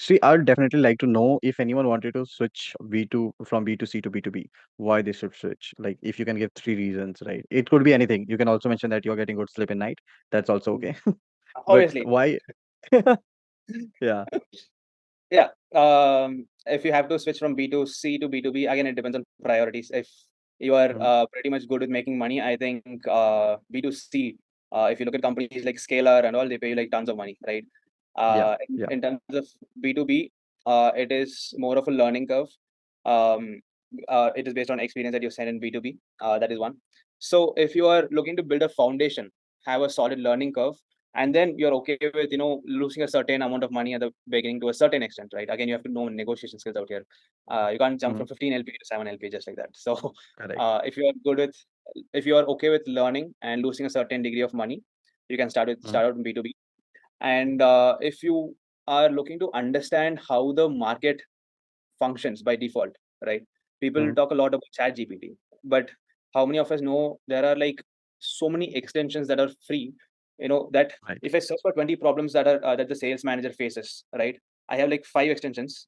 See, I'd definitely like to know if anyone wanted to switch B2 from B2C to B2B, why they should switch. Like, if you can give three reasons, right? It could be anything. You can also mention that you're getting good sleep at night. That's also okay. But Obviously. why? Yeah. Yeah. If you have to switch from B2C to B2B, again, it depends on priorities. If you are Mhm. pretty much good with making money, I think B2C, if you look at companies like Scalar and all, they pay you like tons of money, right? Yeah. In, Yeah. in terms of B2B, it is more of a learning curve. Um, it is based on experience that you've sent in B2B. That is one. So if you are looking to build a foundation, have a solid learning curve, and then you're okay with losing a certain amount of money at the beginning to a certain extent, right? Again, you have to know negotiation skills out here. You can't jump Mhm. from 15 LP to 7 LP just like that. So Correct. if you are okay with learning and losing a certain degree of money, you can Mhm. start out in B2B. And if you are looking to understand how the market functions by default, right? People Mhm. talk a lot about chat gpt, but how many of us know there are like so many extensions that are free, that Right. if I search for 20 problems that are that the sales manager faces, right? I have like 5 extensions.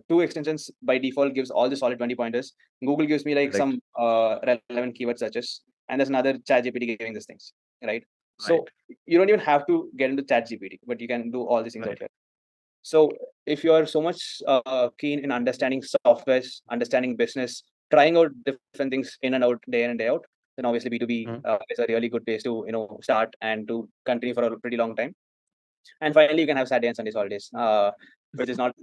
Two extensions by default gives all the solid 20 pointers. Google gives me like Correct. some relevant keyword searches, and there's another chat gpt giving these things, right? Right. So you don't even have to get into chat gpt, but you can do all these things out Right. here. So if you are so much keen in understanding softwares, understanding business, trying out different things in and out, day in and day out, then obviously B2B Mhm. is a really good place to start and to continue for a pretty long time. And finally, you can have Saturday and Sundays holidays, which is not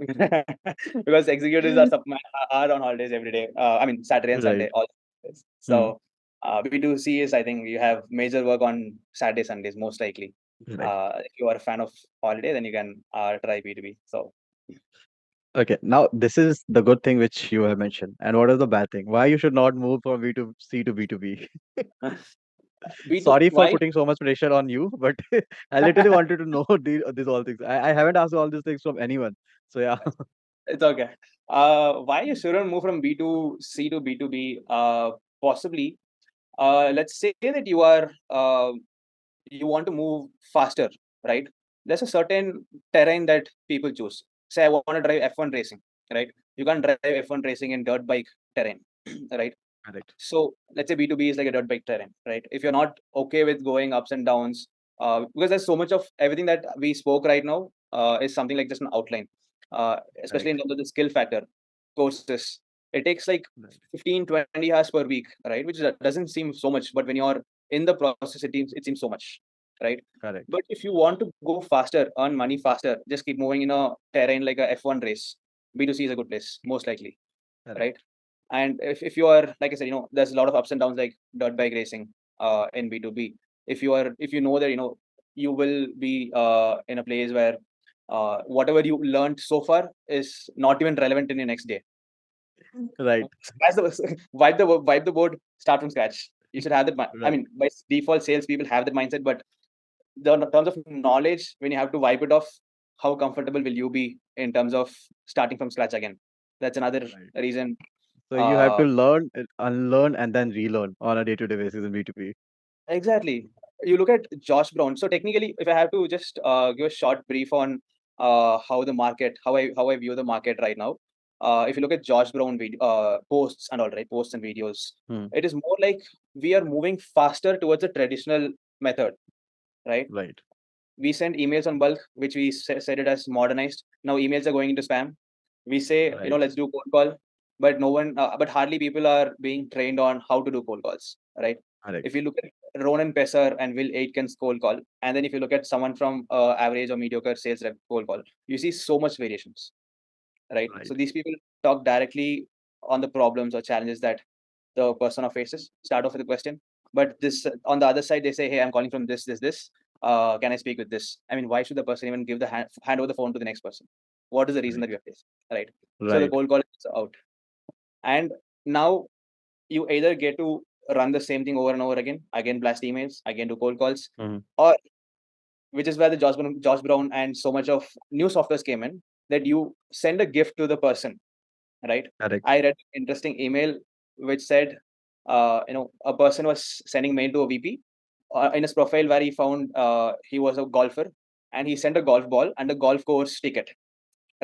because executives are on holidays every day. I mean Saturday and Right. Sunday, all days. Mhm. So B2C is, I think, you have major work on Saturday, Sundays most likely. Right. If you are a fan of holiday, then you can try B2B. So Okay. Now, this is the good thing which you have mentioned. And what is the bad thing? Why you should not move from B2C to B2B? B2 Sorry for why? putting so much pressure on you, but I literally wanted to know these all things. I haven't asked all these things from anyone. So yeah. It's okay. Why you shouldn't move from B2C to B2B? Possibly. Let's say that you want to move faster, right? There's a certain terrain that people choose. Say I want to drive F1 racing, right? You can't drive F1 racing in dirt bike terrain, right? Correct. So let's say B2B is like a dirt bike terrain, right? If you're not okay with going ups and downs, because there's so much of everything that we spoke right now is something like just an outline, especially in Correct. terms of the skill factor courses. It takes like Right. 15, 20 hours per week, right? Which doesn't seem so much, but when you're in the process, it seems so much, right? Correct. But if you want to go faster, earn money faster, just keep moving in a terrain like a F1 race. B2C is a good place, most likely, right? Correct. And if you are, like I said, there's a lot of ups and downs like dirt bike racing in B2B. If you know that you will be in a place where whatever you learned so far is not even relevant in the next day. Right. Scratch the wipe the board, start from scratch. You should have that. I Right. mean, by default, sales people have that mindset, but in terms of knowledge, when you have to wipe it off, how comfortable will you be in terms of starting from scratch again? That's another Right. reason. So you have Uh, to learn, unlearn, and then relearn on a day-to-day basis in B2B. Exactly. You look at Josh Brown. So technically, if I have to just give a short brief on how the market, how I view the market right now, if you look at Josh Brown posts and all, right, posts and videos, Hmm. it is more like we are moving faster towards a traditional method, right? Right. We send emails on bulk, which we said it as modernized. Now emails are going into spam. We say, Right. let's do cold call, but no one, but hardly people are being trained on how to do cold calls, right? If Correct. you look at Ronan Pesser and Will Aitken's cold call, and then if you look at someone from average or mediocre sales rep cold call, you see so much variations, right? So Right. these people talk directly on the problems or challenges that the persona faces. Start off with a question, but this on the other side they say, "Hey, I'm calling from this. Can I speak with this?" I mean, why should the person even give the hand over the phone to the next person? What is the reason that Right. we are facing, right? So the Right. cold call is out, and now you either get to run the same thing over and over again blast emails, again do cold calls, Hmm. or which is where the Josh Brown and so much of new softwares came in, that you send a gift to the person, right? Correct. I read an interesting email which said, a person was sending mail to a VP in his profile where he found he was a golfer, and he sent a golf ball and a golf course ticket,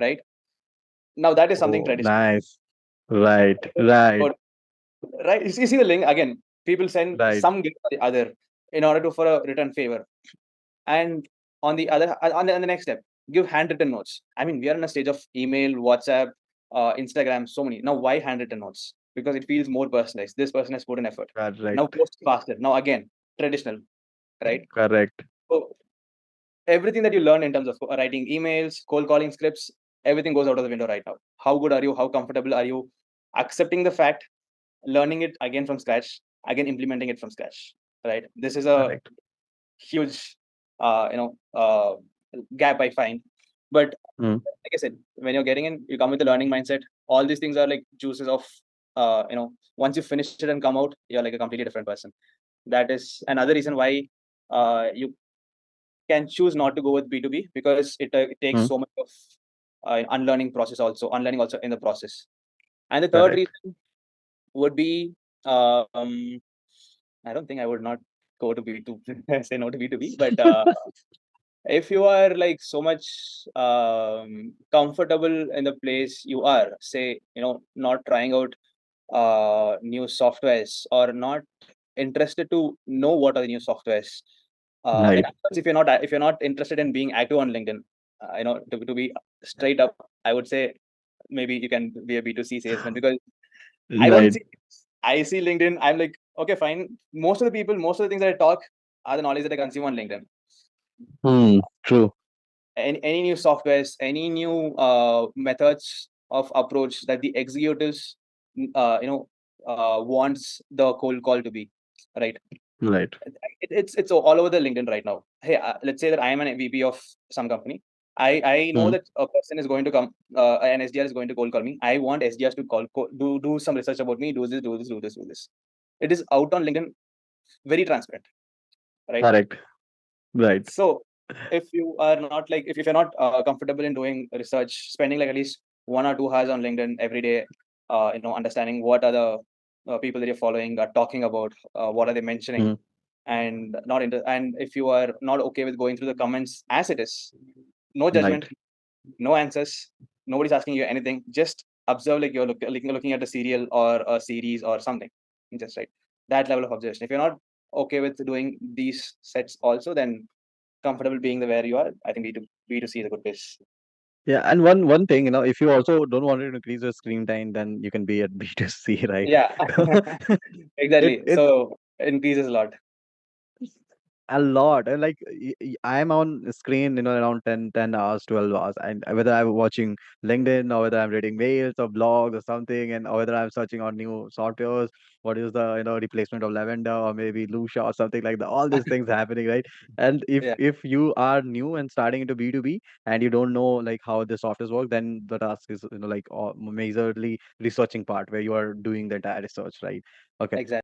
right? Now that is something Oh, traditional. nice. Right, right, Or, right? You see the link again. People send right, some gift or the other in order to for a return favor. And on the other, on the next step, give handwritten notes. I mean, we are in a stage of email, WhatsApp, Instagram, so many. Now, why handwritten notes? Because it feels more personalized. This person has put an effort. correct, Now, post faster. Now, again, traditional, right? correct, So everything that you learn in terms of writing emails, cold calling scripts, everything goes out of the window right now. How good are you? How comfortable are you accepting the fact, learning it again from scratch, again implementing it from scratch, right? This is a correct. huge, uh, you know, uh, gap I find. But Mm, like I said, when you're getting in, you come with a learning mindset. All these things are like juices of, once you finish it and come out, you're like a completely different person. That is another reason why you can choose not to go with B2B, because it takes mm, so much of unlearning process also, unlearning also in the process. And the third correct. reason would be, um, I don't think I would not go to B2, say no to B2B, but if you are like so much comfortable in the place you are, say, not trying out new softwares, or not interested to know what are the new softwares. In Right. other words, if you're not interested in being active on LinkedIn, to be straight up, I would say maybe you can be a B2C salesman, because I don't Right. see. I see LinkedIn. I'm like, okay, fine. Most of the people, most of the things that I talk are the knowledge that I consume on LinkedIn. Hmm. True. Any new softwares, any new methods of approach that the executives, wants the cold call to be, right? Right. It's all over the LinkedIn right now. Hey, let's say that I am an VP of some company. I know Hmm. that a person is going to come, an SDR is going to cold call me. I want SDRs to do some research about me, do this, do this, do this, do this. It is out on LinkedIn, very transparent, right? Correct. Right. So if you are not like, if you're not comfortable in doing research, spending like at least 1 or 2 hours on LinkedIn every day, understanding what are the people that you're following are talking about, what are they mentioning, Hmm. and if you are not okay with going through the comments as it is, no Right. judgment, no answers, nobody's asking you anything, just observe like you're looking at a serial or a series or something, just right, that level of observation. If you're not okay with doing these sets also, then comfortable being the where you are, I think B2C is a good place. Yeah, and one thing, if you also don't want to increase your screen time, then you can be at B2C, right? Yeah, It exactly. it's So it increases a lot. a lot. And like I'm on screen, around 10 hours, 12 hours. And whether I'm watching LinkedIn or whether I'm reading mails or blogs or something, and or whether I'm searching on new softwares, what is the, replacement of Lavender or maybe Lucia or something like that. All these things happening, right? And if Yeah, if you are new and starting into B2B and you don't know like how the softwares work, then the task is, like majorly researching part where you are doing the entire research, right? Okay. exactly.